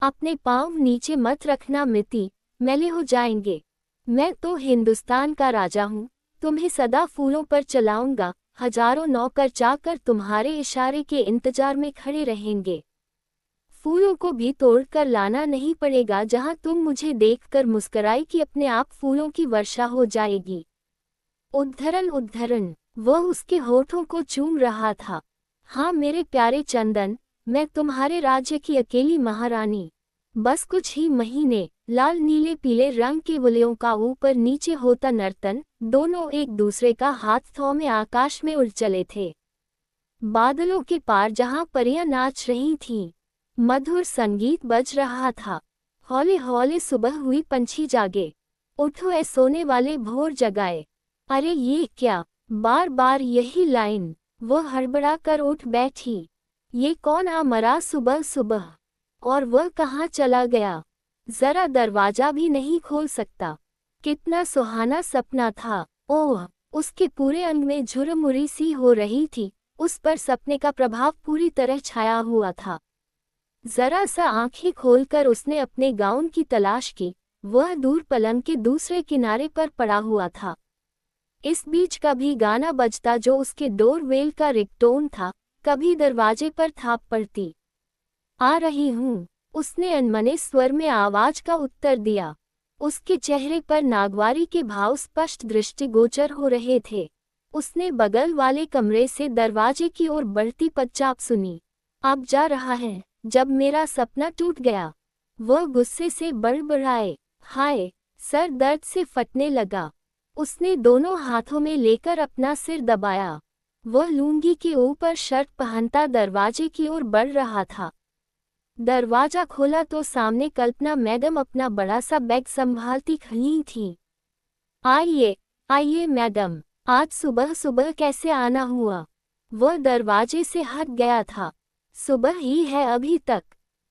अपने पाँव नीचे मत रखना मिति, मैले हो जाएंगे। मैं तो हिंदुस्तान का राजा हूँ, तुम्हें सदा फूलों पर चलाऊंगा, हजारों नौकर चाकर तुम्हारे इशारे के इंतजार में खड़े रहेंगे। फूलों को भी तोड़कर लाना नहीं पड़ेगा, जहाँ तुम मुझे देखकर मुस्कराई कि अपने आप फूलों की वर्षा हो जाएगी। उद्धरण उद्धरण, वह उसके होठों को चूम रहा था। हाँ मेरे प्यारे चंदन, मैं तुम्हारे राज्य की अकेली महारानी। बस कुछ ही महीने, लाल नीले पीले रंग के वलयों का ऊपर नीचे होता नर्तन, दोनों एक दूसरे का हाथ थामे आकाश में उड़ चले थे। बादलों के पार जहाँ परियां नाच रही थीं, मधुर संगीत बज रहा था। हौले हौले सुबह हुई, पंछी जागे। उठो ए सोने वाले भोर जगाए। अरे ये क्या, बार बार यही लाइन। वह हड़बड़ा कर उठ बैठी। ये कौन आ मरा सुबह सुबह, और वह कहाँ चला गया? जरा दरवाजा भी नहीं खोल सकता। कितना सुहाना सपना था। ओह, उसके पूरे अंग में झुरमुरी सी हो रही थी, उस पर सपने का प्रभाव पूरी तरह छाया हुआ था। जरा सा आंखें खोलकर उसने अपने गाउन की तलाश की, वह दूर पलंग के दूसरे किनारे पर पड़ा हुआ था। इस बीच कभी गाना बजता जो उसके डोरवेल का रिंगटोन था, कभी दरवाजे पर थाप पड़ती। आ रही हूँ, उसने अनमने स्वर में आवाज का उत्तर दिया। उसके चेहरे पर नागवारी के भाव स्पष्ट दृष्टिगोचर हो रहे थे। उसने बगल वाले कमरे से दरवाजे की ओर बढ़ती पदचाप सुनी। अब जा रहा है, जब मेरा सपना टूट गया। वह गुस्से से बड़बड़ाए। हाय, सर दर्द से फटने लगा। उसने दोनों हाथों में लेकर अपना सिर दबाया। वह लुंगी के ऊपर शर्ट पहनता दरवाजे की ओर बढ़ रहा था। दरवाजा खोला तो सामने कल्पना मैडम अपना बड़ा सा बैग संभालती खड़ी थी। आइए आइए मैडम, आज सुबह सुबह कैसे आना हुआ? वह दरवाजे से हट गया था। सुबह ही है अभी तक,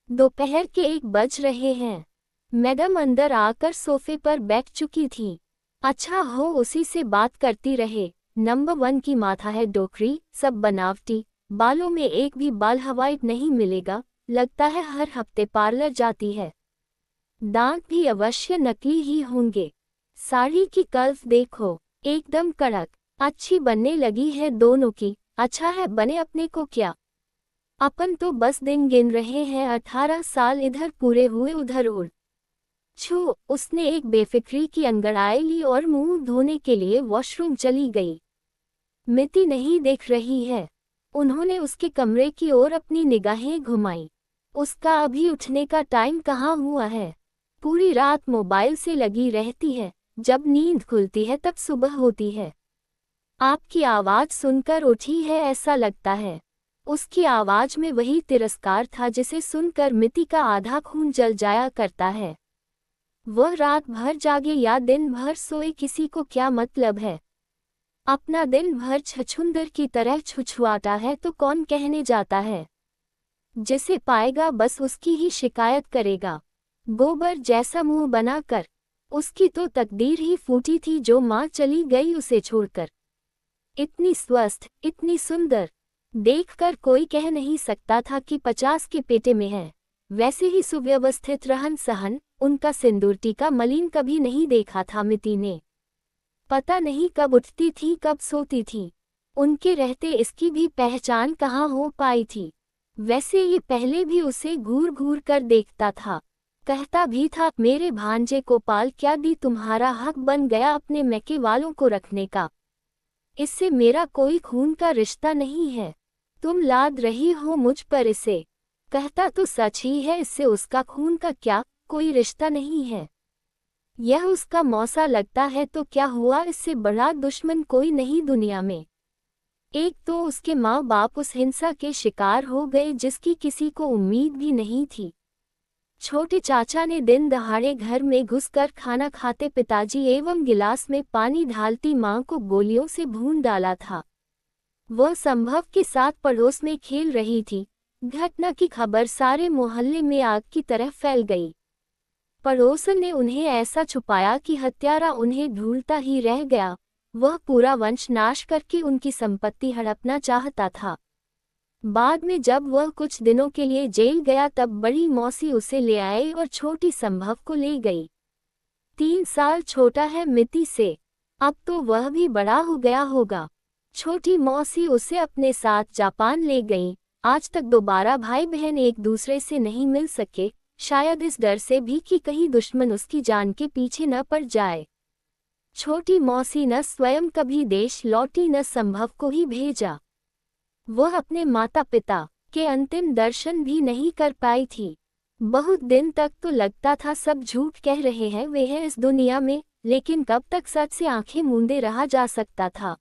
दोपहर के 1 बज रहे हैं। मैडम अंदर आकर सोफे पर बैठ चुकी थी। अच्छा हो उसी से बात करती रहे। नंबर 1 की माथा है डोकरी, सब बनावटी, बालों में एक भी बाल व्हाइट नहीं मिलेगा, लगता है हर हफ्ते पार्लर जाती है। दांत भी अवश्य नकली ही होंगे। साड़ी की कल्फ देखो, एकदम कड़क, अच्छी बनने लगी है दोनों की। अच्छा है बने, अपने को क्या, अपन तो बस दिन गिन रहे हैं। 18 साल इधर पूरे हुए उधर उड़। छू, उसने एक बेफिक्री की अंगड़ाई ली और मुंह धोने के लिए वॉशरूम चली गई। मिति नहीं देख रही है। उन्होंने उसके कमरे की ओर अपनी निगाहें घुमाई। उसका अभी उठने का टाइम कहाँ हुआ है? पूरी रात मोबाइल से लगी रहती है, जब नींद खुलती है तब सुबह होती है। आपकी आवाज सुनकर उठी है ऐसा लगता है। उसकी आवाज में वही तिरस्कार था जिसे सुनकर मिति का आधा खून जल जाया करता है। वह रात भर जागे या दिन भर सोए, किसी को क्या मतलब है? अपना दिन भर छछूंदर की तरह छुछुआता है तो कौन कहने जाता है? जिसे पाएगा बस उसकी ही शिकायत करेगा। गोबर जैसा मुंह बनाकर। उसकी तो तकदीर ही फूटी थी जो माँ चली गई उसे छोड़कर। इतनी स्वस्थ, इतनी सुंदर, देखकर कोई कह नहीं सकता था कि 50 के पेटे में है। वैसे ही सुव्यवस्थित रहन सहन, उनका सिंदूर टीका मलिन कभी नहीं देखा था मिति ने। पता नहीं कब उठती थी कब सोती थी। उनके रहते इसकी भी पहचान कहाँ हो पाई थी। वैसे ये पहले भी उसे घूर घूर कर देखता था। कहता भी था, मेरे भांजे को पाल क्या दी, तुम्हारा हक बन गया अपने मैके वालों को रखने का। इससे मेरा कोई खून का रिश्ता नहीं है, तुम लाद रही हो मुझ पर इसे। कहता तो सच ही है, इससे उसका खून का क्या कोई रिश्ता नहीं है। यह उसका मौसा लगता है तो क्या हुआ, इससे बड़ा दुश्मन कोई नहीं दुनिया में। एक तो उसके माँ बाप उस हिंसा के शिकार हो गए जिसकी किसी को उम्मीद भी नहीं थी। छोटे चाचा ने दिन दहाड़े घर में घुसकर खाना खाते पिताजी एवं गिलास में पानी ढालती माँ को गोलियों से भून डाला था। वह संभव के साथ पड़ोस में खेल रही थी। घटना की खबर सारे मोहल्ले में आग की तरह फैल गई। पड़ोसन ने उन्हें ऐसा छुपाया कि हत्यारा उन्हें ढूंढता ही रह गया। वह पूरा वंश नाश करके उनकी संपत्ति हड़पना चाहता था। बाद में जब वह कुछ दिनों के लिए जेल गया तब बड़ी मौसी उसे ले आए और छोटी संभव को ले गई। 3 साल छोटा है मिति से, अब तो वह भी बड़ा हो गया होगा। छोटी मौसी उसे अपने साथ जापान ले गई। आज तक दोबारा भाई बहन एक दूसरे से नहीं मिल सके, शायद इस डर से भी कि कहीं दुश्मन उसकी जान के पीछे न पड़ जाए। छोटी मौसी न स्वयं कभी देश लौटी न संभव को ही भेजा। वह अपने माता पिता के अंतिम दर्शन भी नहीं कर पाई थी। बहुत दिन तक तो लगता था सब झूठ कह रहे हैं वे हैं इस दुनिया में, लेकिन कब तक सच से आंखें मूंदे रहा जा सकता था।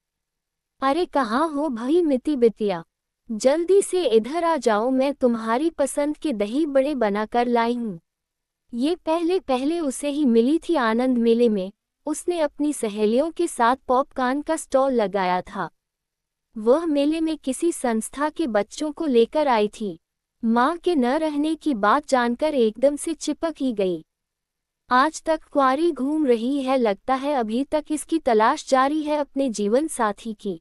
अरे कहाँ हो भाई मिति बिटिया, जल्दी से इधर आ जाओ, मैं तुम्हारी पसंद के दही बड़े बनाकर लाई हूँ। ये पहले पहले उसे ही मिली थी आनंद मेले में। उसने अपनी सहेलियों के साथ पॉपकॉर्न का स्टॉल लगाया था। वह मेले में किसी संस्था के बच्चों को लेकर आई थी। माँ के न रहने की बात जानकर एकदम से चिपक ही गई। आज तक कुंवारी घूम रही है, लगता है अभी तक इसकी तलाश जारी है अपने जीवन साथी की।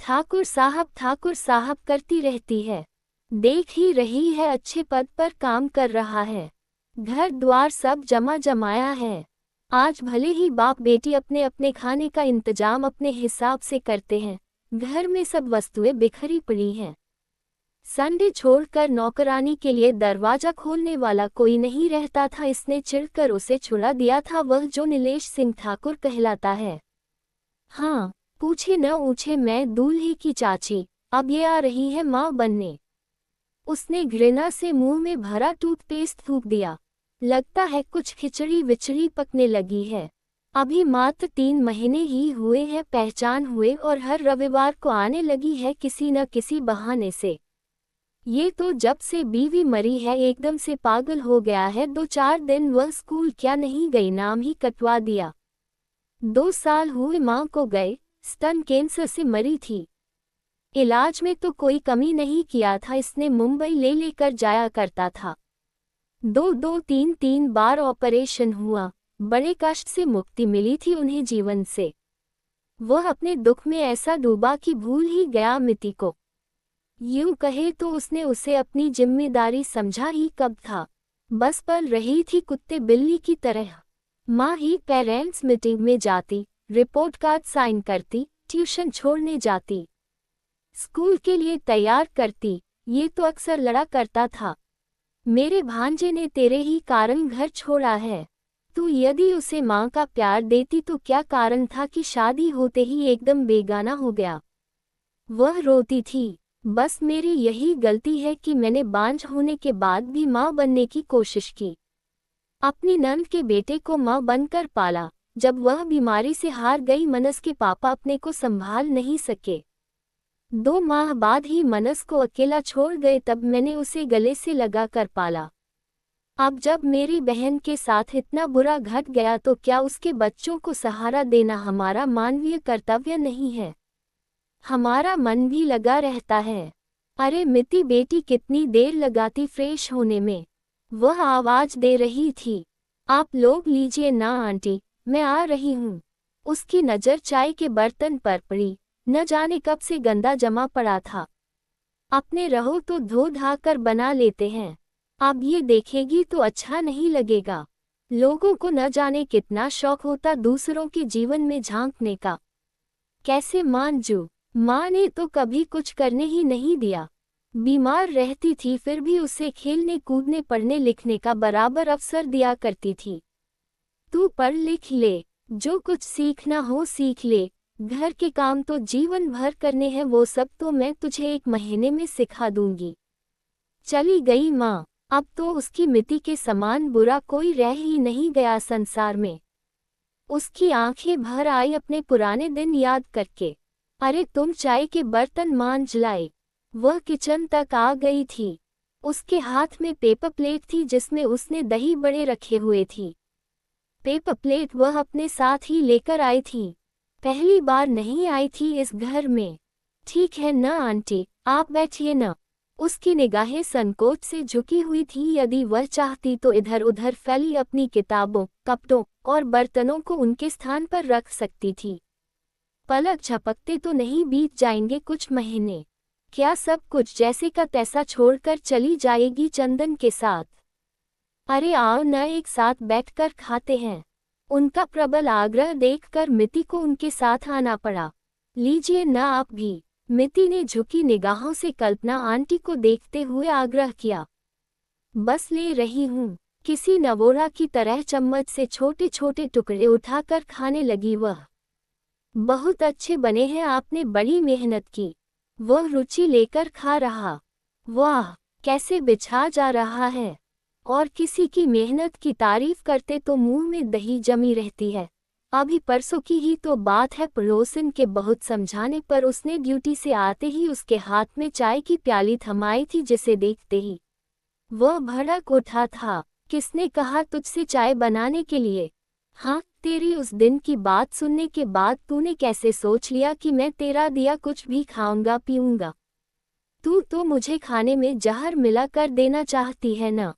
ठाकुर साहब करती रहती है। देख ही रही है अच्छे पद पर काम कर रहा है, घर द्वार सब जमा जमाया है। आज भले ही बाप बेटी अपने अपने खाने का इंतजाम अपने हिसाब से करते हैं, घर में सब वस्तुएं बिखरी पड़ी हैं। संडे छोड़कर नौकरानी के लिए दरवाजा खोलने वाला कोई नहीं रहता था। इसने चिढ़कर उसे छुड़ा दिया था, वह जो नीलेश सिंह ठाकुर कहलाता है। हाँ, पूछे न ऊछे मैं दूल्हे की चाची, अब ये आ रही है माँ बनने। उसने घृणा से मुंह में भरा टूथपेस्ट थूक दिया। लगता है कुछ खिचड़ी विचड़ी पकने लगी है। अभी मात्र 3 महीने ही हुए हैं पहचान हुए और हर रविवार को आने लगी है किसी न किसी बहाने से। ये तो जब से बीवी मरी है एकदम से पागल हो गया है। 2-4 दिन वह स्कूल क्या नहीं गई, नाम ही कटवा दिया। 2 साल हुए माँ को गए, स्तन कैंसर से मरी थी। इलाज में तो कोई कमी नहीं किया था, इसने मुंबई ले लेकर जाया करता था। 2-3 बार ऑपरेशन हुआ, बड़े कष्ट से मुक्ति मिली थी उन्हें जीवन से। वह अपने दुख में ऐसा डूबा कि भूल ही गया मिति को। यूं कहे तो उसने उसे अपनी जिम्मेदारी समझा ही कब था, बस पल रही थी कुत्ते बिल्ली की तरह। माँ ही पेरेंट्स मीटिंग में जाती, रिपोर्ट कार्ड साइन करती, ट्यूशन छोड़ने जाती, स्कूल के लिए तैयार करती। ये तो अक्सर लड़ा करता था, मेरे भांजे ने तेरे ही कारण घर छोड़ा है। तू यदि उसे माँ का प्यार देती तो क्या कारण था कि शादी होते ही एकदम बेगाना हो गया। वह रोती थी, बस मेरी यही गलती है कि मैंने बांझ होने के बाद भी माँ बनने की कोशिश की। अपनी नंद के बेटे को माँ बनकर पाला, जब वह बीमारी से हार गई मनस के पापा अपने को संभाल नहीं सके। 2 माह बाद ही मनस को अकेला छोड़ गए, तब मैंने उसे गले से लगा कर पाला। अब जब मेरी बहन के साथ इतना बुरा घट गया तो क्या उसके बच्चों को सहारा देना हमारा मानवीय कर्तव्य नहीं है? हमारा मन भी लगा रहता है। अरे मिति बेटी कितनी देर लगाती फ्रेश होने में, वह आवाज दे रही थी। आप लोग लीजिए ना आंटी, मैं आ रही हूँ। उसकी नज़र चाय के बर्तन पर पड़ी, न जाने कब से गंदा जमा पड़ा था। अपने रहो तो धो धा कर बना लेते हैं, अब ये देखेगी तो अच्छा नहीं लगेगा। लोगों को न जाने कितना शौक होता दूसरों के जीवन में झांकने का। कैसे मानजू, माँ ने तो कभी कुछ करने ही नहीं दिया। बीमार रहती थी फिर भी उसे खेलने कूदने पढ़ने लिखने का बराबर अवसर दिया करती थी। तू पढ़ लिख ले, जो कुछ सीखना हो सीख ले, घर के काम तो जीवन भर करने हैं, वो सब तो मैं तुझे 1 महीने में सिखा दूंगी। चली गई माँ, अब तो उसकी मिति के समान बुरा कोई रह ही नहीं गया संसार में। उसकी आंखें भर आई अपने पुराने दिन याद करके। अरे तुम चाय के बर्तन मांज लाए। वह किचन तक आ गई थी। उसके हाथ में पेपर प्लेट थी जिसमें उसने दही बड़े रखे हुए थी। पेपर प्लेट वह अपने साथ ही लेकर आई थी, पहली बार नहीं आई थी इस घर में। ठीक है न आंटी, आप बैठिए न। उसकी निगाहें संकोच से झुकी हुई थी, यदि वह चाहती तो इधर उधर फैली अपनी किताबों, कपड़ों और बर्तनों को उनके स्थान पर रख सकती थी। पलक झपकते तो नहीं बीत जाएंगे कुछ महीने, क्या सब कुछ जैसे का तैसा छोड़कर चली जाएगी चंदन के साथ? अरे आओ न, एक साथ बैठकर खाते हैं। उनका प्रबल आग्रह देखकर मिति को उनके साथ आना पड़ा। लीजिए न आप भी, मिति ने झुकी निगाहों से कल्पना आंटी को देखते हुए आग्रह किया। बस ले रही हूँ, किसी नवोरा की तरह चम्मच से छोटे छोटे टुकड़े उठाकर खाने लगी वह। बहुत अच्छे बने हैं, आपने बड़ी मेहनत की। वह रुचि लेकर खा रहा। वाह, कैसे बिछा जा रहा है। और किसी की मेहनत की तारीफ करते तो मुंह में दही जमी रहती है। अभी परसों की ही तो बात है, पड़ोसन के बहुत समझाने पर उसने ड्यूटी से आते ही उसके हाथ में चाय की प्याली थमाई थी, जिसे देखते ही वह भड़क उठा था। किसने कहा तुझसे चाय बनाने के लिए? हाँ, तेरी उस दिन की बात सुनने के बाद तूने कैसे सोच लिया कि मैं तेरा दिया कुछ भी खाऊंगा पीऊंगा? तू तो मुझे खाने में जहर मिला कर देना चाहती है ना?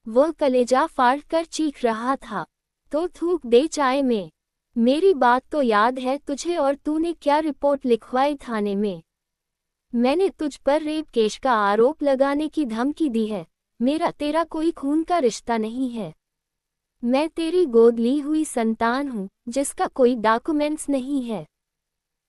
वह कलेजा फाड़ कर चीख रहा था। तो थूक दे चाय में। मेरी बात तो याद है तुझे, और तूने क्या रिपोर्ट लिखवाई थाने में? मैंने तुझ पर रेप केस का आरोप लगाने की धमकी दी है। मेरा तेरा कोई खून का रिश्ता नहीं है। मैं तेरी गोद ली हुई संतान हूँ, जिसका कोई डॉक्यूमेंट्स नहीं है।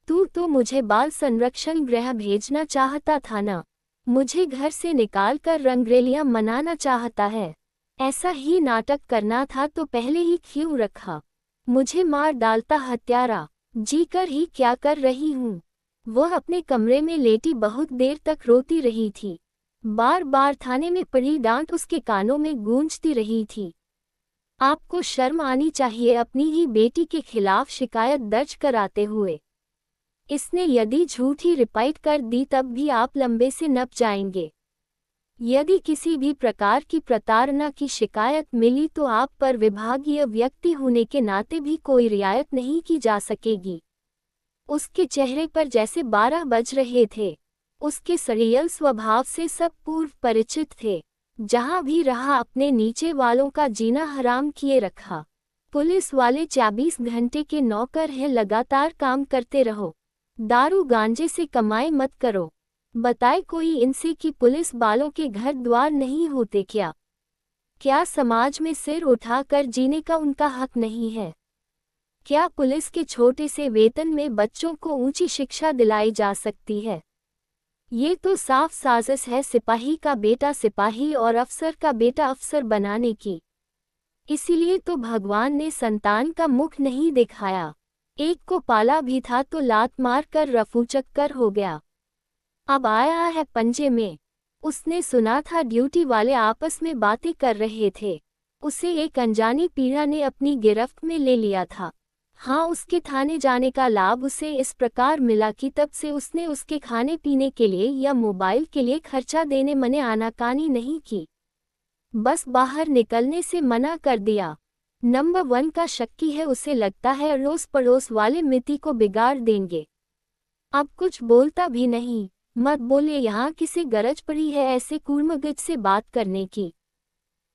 तू तो मुझे बाल संरक्षण गृह भेजना चाहता था ना? मुझे घर से निकाल कर रंगरेलियां मनाना चाहता है। ऐसा ही नाटक करना था तो पहले ही क्यों रखा? मुझे मार डालता हत्यारा। जीकर ही क्या कर रही हूँ? वह अपने कमरे में लेटी बहुत देर तक रोती रही थी। बार बार थाने में पड़ी डांट उसके कानों में गूंजती रही थी। आपको शर्म आनी चाहिए अपनी ही बेटी के खिलाफ शिकायत दर्ज कराते हुए। इसने यदि झूठी रिपोर्ट कर दी तब भी आप लंबे से नप जाएंगे। यदि किसी भी प्रकार की प्रताड़ना की शिकायत मिली तो आप पर विभागीय व्यक्ति होने के नाते भी कोई रियायत नहीं की जा सकेगी। उसके चेहरे पर जैसे 12 बज रहे थे। उसके सड़ियल स्वभाव से सब पूर्व परिचित थे। जहां भी रहा अपने नीचे वालों का जीना हराम किए रखा। पुलिस वाले 24 घंटे के नौकर हैं, लगातार काम करते रहो। दारू गांजे से कमाई मत करो। बताए कोई इनसे कि पुलिस वालों के घर द्वार नहीं होते क्या? क्या समाज में सिर उठाकर जीने का उनका हक नहीं है? क्या पुलिस के छोटे से वेतन में बच्चों को ऊंची शिक्षा दिलाई जा सकती है? ये तो साफ साजिश है सिपाही का बेटा सिपाही और अफसर का बेटा अफसर बनाने की। इसीलिए तो भगवान ने संतान का मुख नहीं दिखाया। एक को पाला भी था तो लात मार कर रफूचक्कर हो गया। अब आया है पंजे में। उसने सुना था ड्यूटी वाले आपस में बातें कर रहे थे। उसे एक अनजानी पीड़ा ने अपनी गिरफ्त में ले लिया था। हाँ, उसके थाने जाने का लाभ उसे इस प्रकार मिला कि तब से उसने उसके खाने पीने के लिए या मोबाइल के लिए खर्चा देने मने आनाकानी नहीं की। बस बाहर निकलने से मना कर दिया। नंबर 1 का शक्की है, उसे लगता है अड़ोस पड़ोस वाले मिति को बिगाड़ देंगे। अब कुछ बोलता भी नहीं। मत बोले, यहाँ किसे गरज पड़ी है ऐसे कूर्मगज से बात करने की।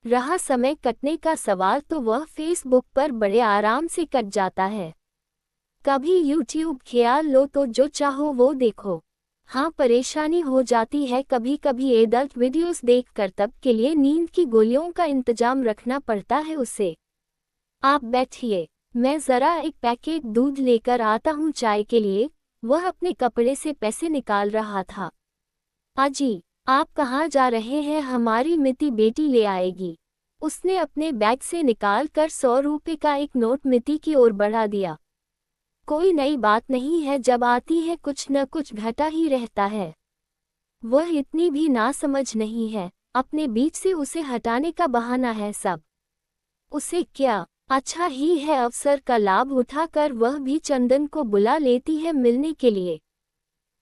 रहा समय कटने का सवाल तो वह फेसबुक पर बड़े आराम से कट जाता है। कभी यूट्यूब ख्याल लो तो जो चाहो वो देखो। हाँ, परेशानी हो जाती है कभी कभी एडल्ट वीडियोस देखकर, तब के लिए नींद की गोलियों का इंतजाम रखना पड़ता है उसे। आप बैठिए, मैं ज़रा एक पैकेट दूध लेकर आता हूँ चाय के लिए। वह अपने कपड़े से पैसे निकाल रहा था। अजी, आप कहाँ जा रहे हैं? हमारी मिति बेटी ले आएगी। उसने अपने बैग से निकाल कर 100 रुपये का एक नोट मिति की ओर बढ़ा दिया। कोई नई बात नहीं है, जब आती है कुछ न कुछ घटा ही रहता है। वह इतनी भी नासमझ नहीं है, अपने बीच से उसे हटाने का बहाना है सब। उसे क्या अच्छा ही है, अवसर का लाभ उठाकर वह भी चंदन को बुला लेती है मिलने के लिए।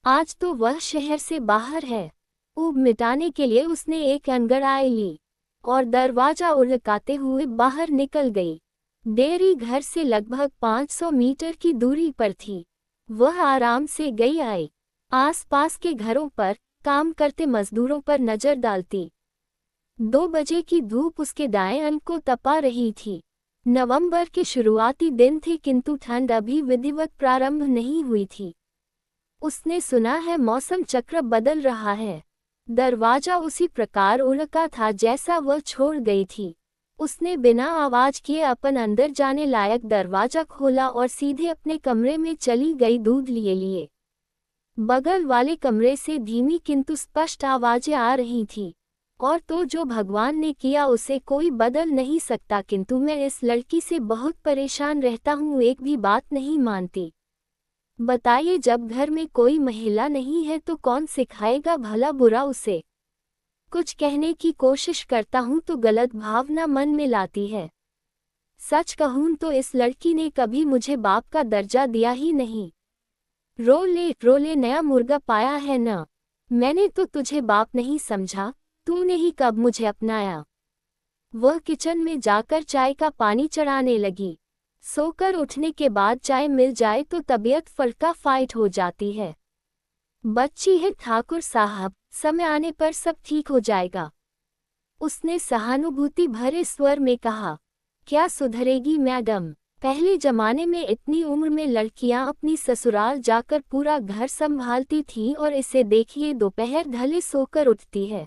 आज तो वह शहर से बाहर है। ऊब मिटाने के लिए उसने एक अंगड़ाई ली और दरवाजा उड़काते हुए बाहर निकल गई। डेयरी घर से लगभग 500 मीटर की दूरी पर थी। वह आराम से गई आई, आसपास के घरों पर काम करते मजदूरों पर नजर डालती। 2 बजे की धूप उसके दाएं अंग को तपा रही थी। नवंबर के शुरुआती दिन थे, किंतु ठंड अभी विधिवत प्रारंभ नहीं हुई थी। उसने सुना है मौसम चक्र बदल रहा है। दरवाजा उसी प्रकार उड़का था जैसा वह छोड़ गई थी। उसने बिना आवाज किए अपन अंदर जाने लायक दरवाजा खोला और सीधे अपने कमरे में चली गई दूध लिए। बगल वाले कमरे से धीमी किंतु स्पष्ट आवाजें आ रही थीं। और तो जो भगवान ने किया उसे कोई बदल नहीं सकता, किंतु मैं इस लड़की से बहुत परेशान रहता हूँ, एक भी बात नहीं मानती। बताइए, जब घर में कोई महिला नहीं है तो कौन सिखाएगा भला बुरा उसे। कुछ कहने की कोशिश करता हूँ तो गलत भावना मन में लाती है। सच कहूँ तो इस लड़की ने कभी मुझे बाप का दर्जा दिया ही नहीं। रो ले नया मुर्गा पाया है न। मैंने तो तुझे बाप नहीं समझा, तूने ही कब मुझे अपनाया। वह किचन में जाकर चाय का पानी चढ़ाने लगी। सोकर उठने के बाद चाय मिल जाए तो तबीयत फड़का फाइट हो जाती है। बच्ची है ठाकुर साहब, समय आने पर सब ठीक हो जाएगा। उसने सहानुभूति भरे स्वर में कहा। क्या सुधरेगी मैडम? पहले जमाने में इतनी उम्र में लड़कियां अपनी ससुराल जाकर पूरा घर संभालती थीं और इसे देखिए दोपहर ढले सोकर उठती है।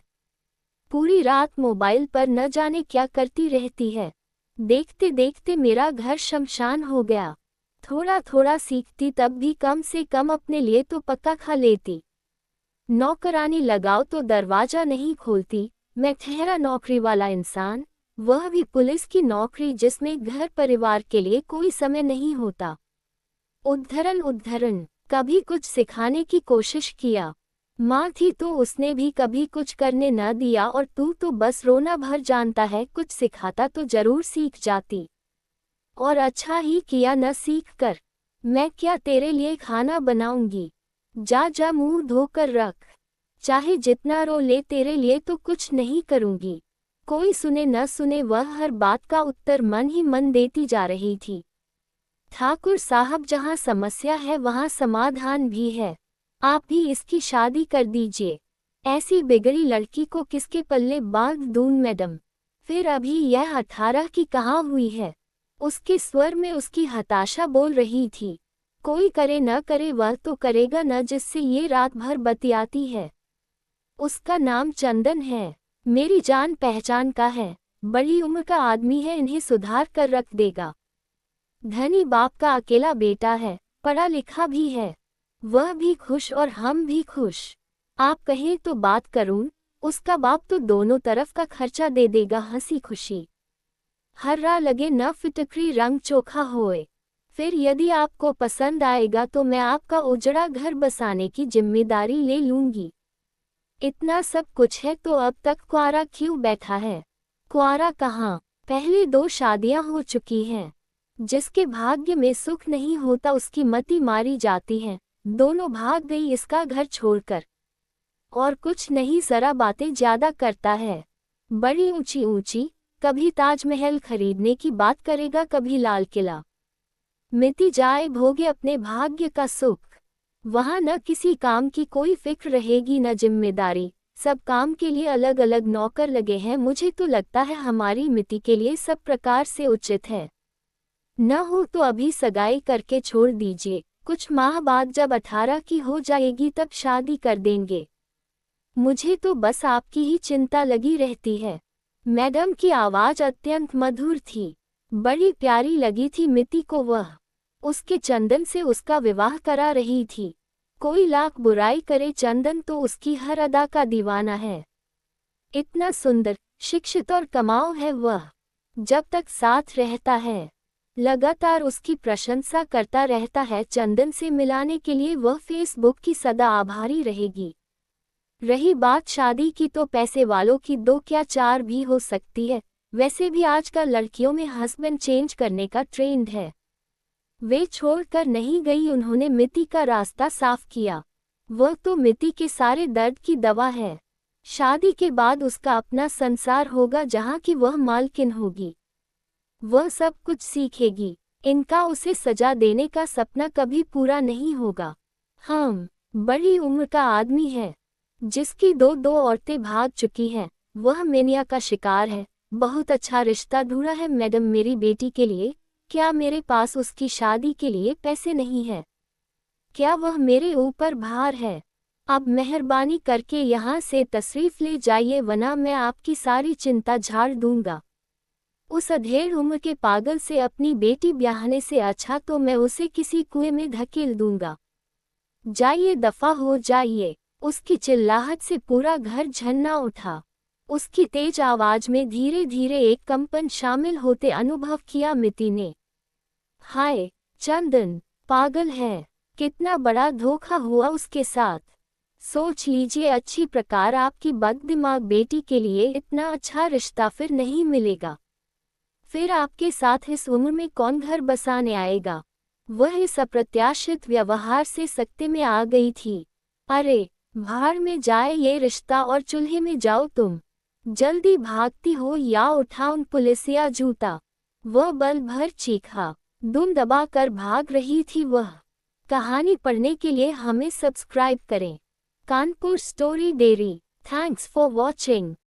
पूरी रात मोबाइल पर न जाने क्या करती रहती है। देखते देखते मेरा घर शमशान हो गया। थोड़ा थोड़ा सीखती तब भी कम से कम अपने लिए तो पक्का खा लेती। नौकरानी लगाओ तो दरवाजा नहीं खोलती। मैं ठहरा नौकरी वाला इंसान, वह भी पुलिस की नौकरी जिसमें घर परिवार के लिए कोई समय नहीं होता। उद्धरण कभी कुछ सिखाने की कोशिश किया। माँ थी तो उसने भी कभी कुछ करने न दिया और तू तो बस रोना भर जानता है, कुछ सिखाता तो जरूर सीख जाती। और अच्छा ही किया न सीख कर। मैं क्या तेरे लिए खाना बनाऊंगी? जा मुंह धोकर रख। चाहे जितना रो ले तेरे लिए तो कुछ नहीं करूंगी। कोई सुने न सुने वह हर बात का उत्तर मन ही मन देती जा रही थी। ठाकुर साहब, जहाँ समस्या है वहाँ समाधान भी है। आप भी इसकी शादी कर दीजिए। ऐसी बिगड़ी लड़की को किसके पल्ले बांध दूं मैडम? फिर अभी यह 18 की कहाँ हुई है? उसके स्वर में उसकी हताशा बोल रही थी। कोई करे न करे वह तो करेगा न जिससे ये रात भर बतियाती है। उसका नाम चंदन है, मेरी जान पहचान का है। बड़ी उम्र का आदमी है, इन्हें सुधार कर रख देगा। धनी बाप का अकेला बेटा है, पढ़ा लिखा भी है। वह भी खुश और हम भी खुश। आप कहें तो बात करूं, उसका बाप तो दोनों तरफ का खर्चा दे देगा हंसी खुशी। हर्रा लगे न फिटकरी रंग चोखा होए। फिर यदि आपको पसंद आएगा तो मैं आपका उजड़ा घर बसाने की जिम्मेदारी ले लूंगी। इतना सब कुछ है तो अब तक कुआरा क्यों बैठा है? कुआरा कहाँ, पहले 2 शादियां हो चुकी हैं। जिसके भाग्य में सुख नहीं होता उसकी मति मारी जाती है। दोनों भाग गई इसका घर छोड़कर। और कुछ नहीं, जरा बातें ज्यादा करता है। बड़ी ऊंची ऊंची, कभी ताजमहल खरीदने की बात करेगा, कभी लाल किला। मिटी जाए भोगे अपने भाग्य का सुख। वहाँ न किसी काम की कोई फिक्र रहेगी न जिम्मेदारी। सब काम के लिए अलग अलग नौकर लगे हैं। मुझे तो लगता है हमारी मिट्टी के लिए सब प्रकार से उचित है। न हो तो अभी सगाई करके छोड़ दीजिए। कुछ माह बाद जब 18 की हो जाएगी तब शादी कर देंगे। मुझे तो बस आपकी ही चिंता लगी रहती है। मैडम की आवाज अत्यंत मधुर थी। बड़ी प्यारी लगी थी मिट्टी को वह। उसके चंदन से उसका विवाह करा रही थी। कोई लाख बुराई करे, चंदन तो उसकी हर अदा का दीवाना है। इतना सुंदर, शिक्षित और कमाऊ है वह। जब तक साथ रहता है लगातार उसकी प्रशंसा करता रहता है। चंदन से मिलाने के लिए वह फेसबुक की सदा आभारी रहेगी। रही बात शादी की तो पैसे वालों की 2 क्या 4 भी हो सकती है। वैसे भी आजकल लड़कियों में हस्बैंड चेंज करने का ट्रेंड है। वे छोड़कर नहीं गई, उन्होंने मिट्टी का रास्ता साफ किया। वह तो मिट्टी के सारे दर्द की दवा है। शादी के बाद उसका अपना संसार होगा जहाँ की वह मालकिन होगी। वह सब कुछ सीखेगी। इनका उसे सजा देने का सपना कभी पूरा नहीं होगा। हम बड़ी उम्र का आदमी है जिसकी 2 औरतें भाग चुकी हैं। वह मेनिया का शिकार है। बहुत अच्छा रिश्ता ढूंढा है मैडम मेरी बेटी के लिए। क्या मेरे पास उसकी शादी के लिए पैसे नहीं है? क्या वह मेरे ऊपर भार है? अब मेहरबानी करके यहाँ से तशरीफ ले जाइए, वरना मैं आपकी सारी चिंता झाड़ दूंगा। उस अधेड़ उम्र के पागल से अपनी बेटी ब्याहने से अच्छा तो मैं उसे किसी कुएं में धकेल दूंगा। जाइए, दफा हो जाइए। उसकी चिल्लाहट से पूरा घर झन्ना उठा। उसकी तेज आवाज में धीरे धीरे एक कंपन शामिल होते अनुभव किया मिति ने। हाय चंदन, पागल है। कितना बड़ा धोखा हुआ उसके साथ। सोच लीजिए, अच्छी प्रकार आपकी बददिमाग बेटी के लिए इतना अच्छा रिश्ता फिर नहीं मिलेगा। फिर आपके साथ इस उम्र में कौन घर बसाने आएगा? वह इस अप्रत्याशित व्यवहार से सख्ते में आ गई थी। अरे भाड़ में जाए ये रिश्ता और चूल्हे में जाओ तुम। जल्दी भागती हो या उठा उन पुलिसिया जूता। वह बल भर चीखा। दुम दबा कर भाग रही थी वह। कहानी पढ़ने के लिए हमें सब्सक्राइब करें। Kanpur story dairy. Thanks for watching.